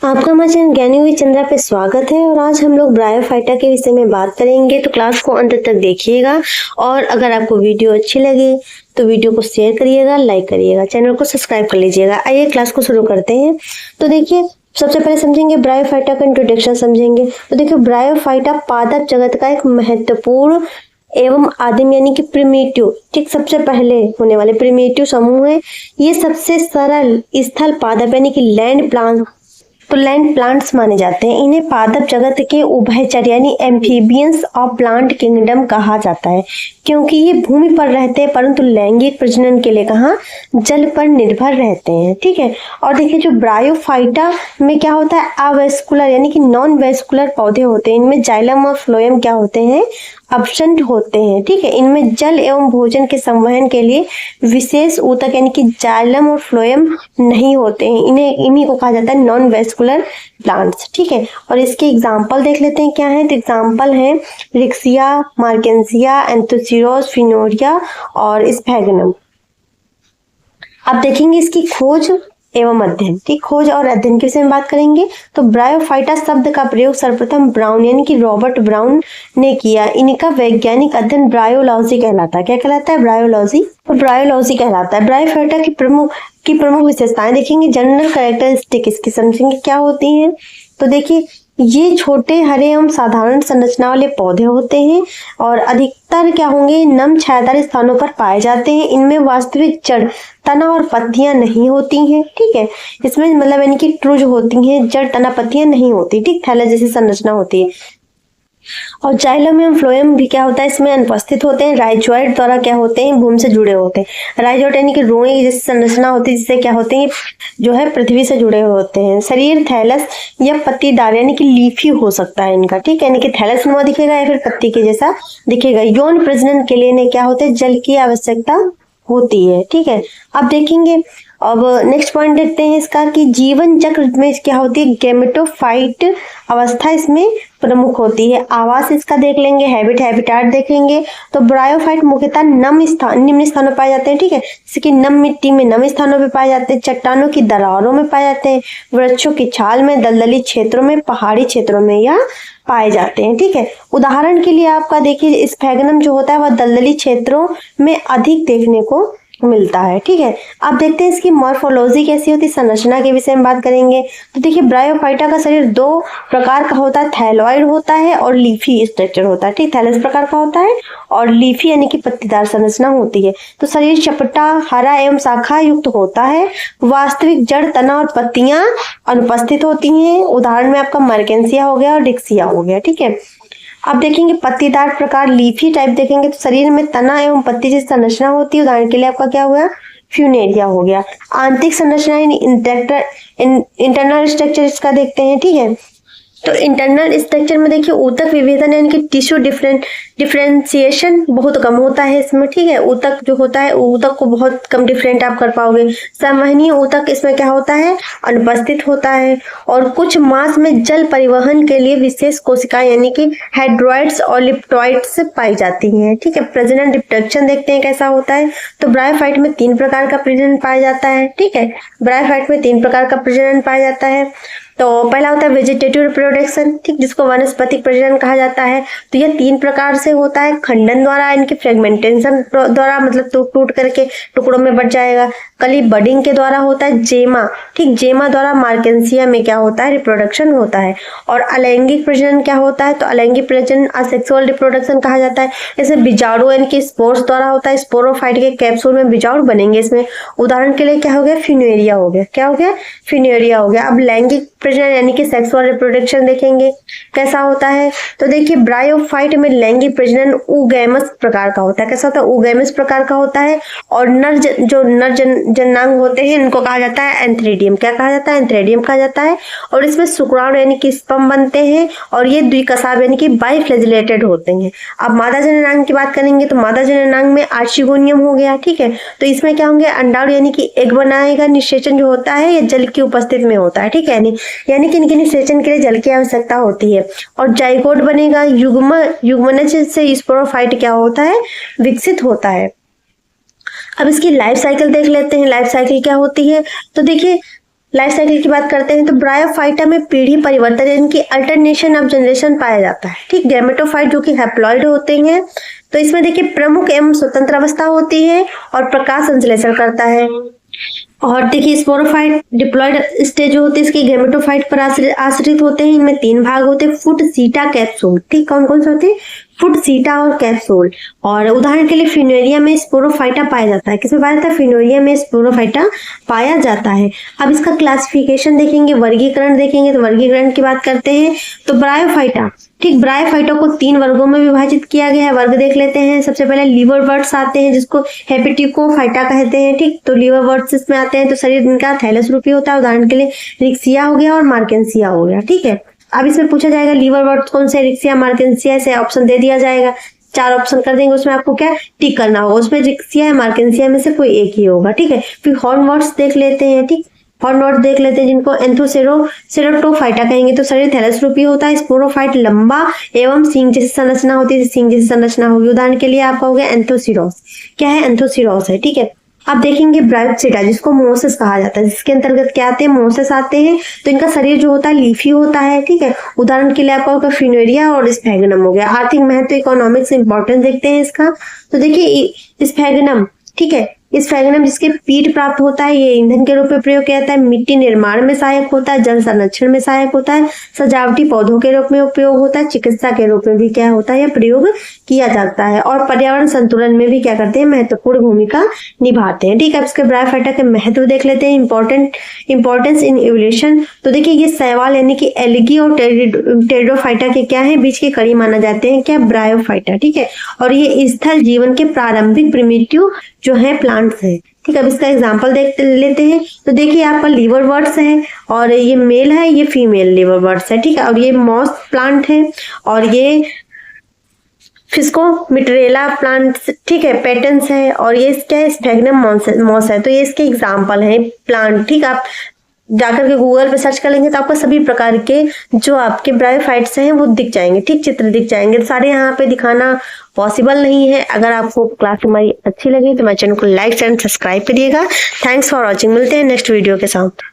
आपका हमारे चैनल ज्ञानी हुई चंद्रा पे स्वागत है और आज हम लोग ब्रायोफाइटा के विषय में बात करेंगे। तो क्लास को अंत तक देखिएगा और अगर आपको वीडियो अच्छी लगे तो वीडियो को शेयर करिएगा, लाइक करिएगा, चैनल को सब्सक्राइब कर लीजिएगा। आइए क्लास को शुरू करते हैं। तो देखिए, सबसे पहले समझेंगे ब्रायोफाइटा का इंट्रोडक्शन समझेंगे। तो देखिए, ब्रायोफाइटा पादप जगत का एक महत्वपूर्ण एवं आदिम यानी कि प्रिमिटिव, ठीक, सबसे पहले होने वाले प्रिमिटिव समूह है। ये सबसे सरल स्थल पादप यानी कि लैंड प्लांट, तो लैंड प्लांट्स माने जाते हैं। इन्हें पादप जगत के उभयचर यानी एम्फीबियंस ऑफ प्लांट किंगडम कहा जाता है, क्योंकि ये भूमि पर रहते हैं परंतु लैंगिक प्रजनन के लिए कहाँ, जल पर निर्भर रहते हैं। ठीक है। और देखिए, जो ब्रायोफाइटा में क्या होता है, अवेस्कुलर यानी कि नॉन वेस्कुलर पौधे होते हैं। इनमें जाइलम और फ्लोएम क्या होते हैं, अब्सेंट होते हैं। ठीक है। इनमें जल एवं भोजन के संवहन के लिए विशेष ऊतक यानी कि जाइलम और फ्लोएम नहीं होते हैं। इन्हीं को कहा जाता है नॉन वेस्कुलर प्लांट्स। ठीक है। और इसके एग्जाम्पल देख लेते हैं क्या है। तो एग्जाम्पल है रिक्सिया, मार्केंसिया, एंथोसिरोस, फिनोरिया और स्फैगनम। अब देखेंगे इसकी खोज एवं अध्ययन। ठीक, खोज और अध्ययन के विषय में बात करेंगे। तो ब्रायोफाइटा शब्द का प्रयोग सर्वप्रथम ब्राउन यानी कि रॉबर्ट ब्राउन ने किया। इनका वैज्ञानिक अध्ययन ब्रायोलॉजी कहलाता है। क्या कहलाता है, ब्रायोलॉजी। तो ब्रायोलॉजी कहलाता है। ब्रायोफाइटा की प्रमुख विशेषताएं देखेंगे। जनरल कैरेक्टरिस्टिक इसकी समझेंगे क्या होती हैं। तो देखिए, ये छोटे हरे एवं साधारण संरचना वाले पौधे होते हैं और अधिकतर क्या होंगे, नम छायादार स्थानों पर पाए जाते हैं। इनमें वास्तविक जड़, तना और पत्तियां नहीं होती हैं। ठीक है। इसमें मतलब यानी कि ट्रुज होती हैं, जड़, तना, पत्तियां नहीं होती। ठीक, थैला जैसी संरचना होती है। और जाइलम एवं फ्लोएम भी क्या होता है, इसमें अनुपस्थित होते हैं। राइजोइड द्वारा क्या होते हैं, भूमि से जुड़े होते हैं। राइजोइड यानी कि रुई जैसी संरचना होती है, जिससे क्या होते हैं, जो है पृथ्वी से जुड़े हुए होते हैं। शरीर थैलस या पत्तीदार यानी कि लीफी हो सकता है इनका। ठीक है। यानी कि थैलस नुमा दिखेगा या फिर पत्ती के जैसा दिखेगा। यौन प्रजनन के लिए इन्हें क्या होते हैं, जल की आवश्यकता होती है। ठीक है। अब देखेंगे, अब नेक्स्ट पॉइंट देखते हैं इसका कि जीवन चक्र में क्या होती है, गैमेटोफाइट अवस्था इसमें प्रमुख होती है। आवास इसका देख लेंगे, हैबिटाट देखेंगे। तो ब्रायोफाइट मुख्यतः निम्न स्थानों में पाए जाते हैं। ठीक है। जैसे कि नम मिट्टी में, नम स्थानों में पाए जाते हैं, चट्टानों की दरारों में पाए जाते हैं, वृक्षों की छाल में, दलदली क्षेत्रों में, पहाड़ी क्षेत्रों में या पाए जाते हैं। ठीक है। उदाहरण के लिए आपका देखिए, स्फैगनम जो होता है वह दलदली क्षेत्रों में अधिक देखने को मिलता है। ठीक है। अब देखते हैं इसकी मॉर्फोलॉजी कैसी होती है, संरचना के विषय में बात करेंगे। तो देखिए, ब्रायोफाइटा का शरीर दो प्रकार का होता है, थैलॉइड होता है और लीफी स्ट्रक्चर होता है। ठीक, थैलस प्रकार का होता है और लीफी यानी कि पत्तीदार संरचना होती है। तो शरीर चपटा, हरा एवं शाखा युक्त होता है। वास्तविक जड़, तना और पत्तियां अनुपस्थित होती हैं। उदाहरण में आपका मार्केंसिया हो गया और रिक्सिया हो गया। ठीक है। अब देखेंगे प्तीदार प्रकार, लीफी टाइप देखेंगे। तो शरीर में तना एवं पत्ती जैसी संरचना होती है। उदाहरण के लिए आपका क्या हुआ, फ्यूनेरिया हो गया। आंतरिक संरचना इंटरनल स्ट्रक्चर इसका देखते हैं। ठीक है। तो इंटरनल स्ट्रक्चर में देखिए, ऊतक विभेदन यानी कि टिश्यू डिफरेंशिएशन बहुत कम होता है इसमें। ठीक है। ऊतक जो होता है, ऊतक को बहुत कम डिफरेंट आप कर पाओगे। संवहनीय ऊतक इसमें क्या होता है, अनुपस्थित होता है। और कुछ मांस में जल परिवहन के लिए विशेष कोशिकाएं यानी कि हेड्रॉइड्स और लिप्टॉइड्स पाई जाती हैं। ठीक है। प्रजनन रिप्रोडक्शन देखते हैं कैसा होता है। तो ब्रायोफाइट में 3 प्रकार का प्रजनन पाया जाता है। ठीक है। ब्रायोफाइट में 3 प्रकार का प्रजनन पाया जाता है। तो पहला होता है वेजिटेटिव रिप्रोडक्शन, ठीक, जिसको वानस्पतिक प्रजनन कहा जाता है। तो यह 3 प्रकार से होता है, खंडन द्वारा, इनके फ्रेगमेंटेशन द्वारा, मतलब टूट करके टुकड़ों में बट जाएगा। कली बडिंग के द्वारा होता है, जेमा, ठीक, जेमा द्वारा मार्केंसिया में क्या होता है, रिप्रोडक्शन होता है। और अलैंगिक प्रजनन क्या होता है, तो अलैंगिक प्रजनन असेक्सुअल रिप्रोडक्शन कहा जाता है। इसमें बीजाणु यानी कि स्पोर्स द्वारा होता है। स्पोरोफाइट के कैप्सूल में बीजाणु बनेंगे इसमें। उदाहरण के लिए क्या हो गया, फ्यूनेरिया हो गया। क्या हो गया, फ्यूनेरिया हो गया। अब लैंगिक प्रजनन यानी कि सेक्सुअल रिप्रोडक्शन देखेंगे कैसा होता है। तो देखिए, ब्रायोफाइट में लैंगिक प्रजनन उगैमस प्रकार का होता है। कैसा होता है, उगैमस प्रकार का होता है। और नर जननांग होते हैं, इनको कहा जाता है एंथ्रेडियम। क्या कहा जाता है, एंथ्रेडियम कहा जाता है। और इसमें शुक्राणु यानी कि स्पर्म बनते हैं और ये द्विकशाब यानी कि बाइफ्लैजिलेटेड होते हैं। अब मादा जननांग की बात करेंगे तो मादा जननांग में आर्चिगोनियम हो गया। ठीक है। तो इसमें क्या होंगे, अंडाणु यानी कि एग बनाएगा। निषेचन जो होता है ये जल की उपस्थिति में होता है। ठीक है। यानी कि इनके निषेचन के लिए जल की आवश्यकता होती है। और जाइगोट बनेगा। युग्मनज से स्पोरोफाइट क्या होता है, विकसित होता है। अब इसकी लाइफ साइकिल देख लेते हैं, लाइफ साइकिल क्या होती है। तो देखिए, लाइफ साइकिल की बात करते हैं तो ब्रायोफाइटा में पीढ़ी परिवर्तन यानी कि अल्टरनेशन ऑफ जनरेशन पाया जाता है। ठीक, गैमेटोफाइट जो कि हैप्लॉइड होते हैं, तो इसमें देखिए प्रमुख एवं स्वतंत्र अवस्था होती है और प्रकाश संश्लेषण करता है। और देखिए स्पोरोफाइट डिप्लॉयड स्टेज जो होते हैं इसके गैमेटोफाइट पर आश्रित होते हैं। इनमें 3 भाग होते हैं, फुट, सीटा, कैप्सूल। ठीक, कौन कौन से होते हैं? फुट, सीटा और कैप्सूल। और उदाहरण के लिए फिनोरिया में स्पोरोफाइटा पाया जाता है। किसमें पाया जाता है? फिनोरिया में स्पोरोफाइटा पाया जाता है। अब इसका क्लासिफिकेशन देखेंगे, वर्गीकरण देखेंगे, तो वर्गीकरण की बात करते हैं तो ब्रायोफाइटा, ठीक, ब्रायोफाइटा को 3 वर्गों में विभाजित किया गया है। वर्ग देख लेते हैं। सबसे पहले लीवरवर्ट्स आते हैं जिसको हेपेटिकोफाइटा कहते हैं। ठीक, तो लीवरवर्ट्स इसमें आते हैं, तो शरीर इनका थैलस रूपी होता है। उदाहरण के लिए रिक्सिया हो गया और मार्केंसिया हो गया। ठीक है, अब इसमें पूछा जाएगा लीवरवर्ट्स कौन से, रिक्सिया, मार्केंसिया, से ऑप्शन दे दिया जाएगा। 4 ऑप्शन कर देंगे, उसमें आपको क्या टिक करना होगा, उसमें रिक्सिया या मार्केंसिया में से कोई एक ही होगा। ठीक है, फिर हॉर्नवर्ट्स देख लेते हैं। ठीक, हॉर्नवर्ट देख लेते हैं जिनको एंथोसेरोटोफाइटा कहेंगे, तो शरीर थैलस रूपी होता है। स्पोरोफाइट लंबा एवं सींग जैसी संरचना होती है, सींग जैसी संरचना होगी। उदाहरण के लिए आपका हो गया एंथोसिरोस। क्या है? एंथोसिरोस है। ठीक है, अब देखेंगे ब्रायोप्सिटा जिसको मोसेस कहा जाता है, जिसके अंतर्गत क्या आते हैं? मोसेस आते हैं। तो इनका शरीर जो होता है लीफी होता है। ठीक है, उदाहरण के लिए आपका होगा फिनोरिया और स्फैगनम हो गया। आर्थिक महत्व, इकोनॉमिक्स इंपॉर्टेंस देखते हैं इसका। तो देखिए स्फैगनम, ठीक है, स्फैगनम जिसके पीठ प्राप्त होता है, ये ईंधन के रूप में प्रयोग किया जाता है। मिट्टी निर्माण में सहायक होता है, जल संरक्षण में सहायक होता है, सजावटी पौधों के रूप में उपयोग होता है, चिकित्सा के रूप में भी क्या होता है? यह प्रयोग किया जाता है। और पर्यावरण संतुलन में भी क्या करते हैं? महत्वपूर्ण भूमिका निभाते हैं। ठीक है, अब इसके ब्रायोफाइटा के महत्व देख लेते हैं। इंपॉर्टेंस इन इवोल्यूशन, तो देखिए ये शैवाल यानी कि एल्गी और टेरिडोफाइटा के क्या है? बीच के कड़ी माना जाते हैं। क्या? ब्रायोफाइटा। ठीक है, और ये स्थल जीवन के प्रारंभिक प्रिमिटिव जो है प्लांट्स है। ठीक है, अब इसका एग्जांपल देख लेते हैं। तो देखिए आपका लीवरवर्ट्स है और ये मेल है, ये फीमेल लीवरवर्ट्स है। ठीक है, और ये मॉस प्लांट है और ये फिस्कोमिट्रेला प्लांट्स, ठीक है, पेटेंस है और ये क्या है? स्फैगनम मॉस है। तो ये इसके एग्जांपल हैं प्लांट। ठीक, आप जाकर के गूगल पे सर्च कर लेंगे तो आपको सभी प्रकार के जो आपके ब्रायोफाइट्स हैं वो दिख जाएंगे। ठीक, चित्र दिख जाएंगे। सारे यहाँ पे दिखाना पॉसिबल नहीं है। अगर आपको क्लास हमारी अच्छी लगी तो मेरे चैनल को लाइक एंड सब्सक्राइब करिएगा। Thanks for watching. मिलते हैं नेक्स्ट वीडियो के साथ।